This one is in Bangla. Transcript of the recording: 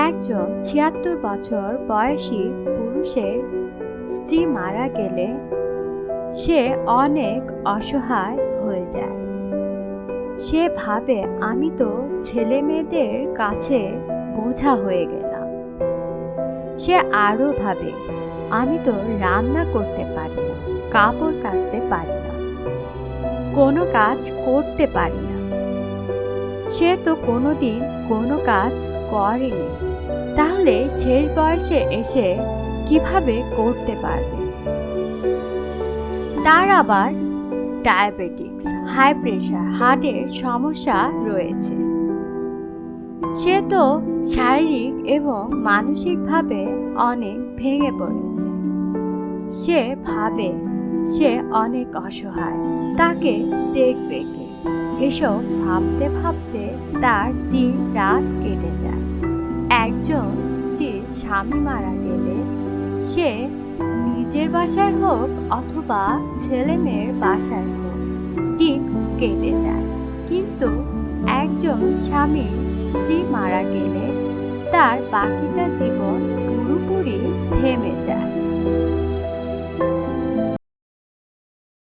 একজন ৭৬ বছর বয়সী পুরুষের স্ত্রী মারা গেলে সে অনেক অসহায় হয়ে যায়। সে ভাবে, আমি তো ছেলে মেয়েদের কাছে বোঝা হয়ে গেলাম। সে আরও ভাবে, আমি তো রান্না করতে পারি না, কাপড় কাচতে পারি না, কোনো কাজ করতে পারি না। সে তো কোনোদিন কোনো কাজ করেনি, তাহলে শেষ বয়সে এসে কিভাবে করতে পারবে? তার আবার ডায়াবেটিস, হাই প্রেশার, হার্টের সমস্যা রয়েছে। সে তো শারীরিক এবং মানসিকভাবে অনেক ভেঙে পড়েছে। সে ভাবে সে অনেক অসহায়, তাকে দেখবে কে? এসব ভাবতে ভাবতে তার দিন রাত কেটে যায়। একজন স্ত্রীর স্বামী মারা গেলে সে নিজের বাসায় হোক অথবা ছেলে মেয়ের বাসায় হোক দিন কেটে যায়। কিন্তু একজন স্বামীর স্ত্রী মারা গেলে তার বাকিটা জীবন পুরোপুরি থেমে যায়।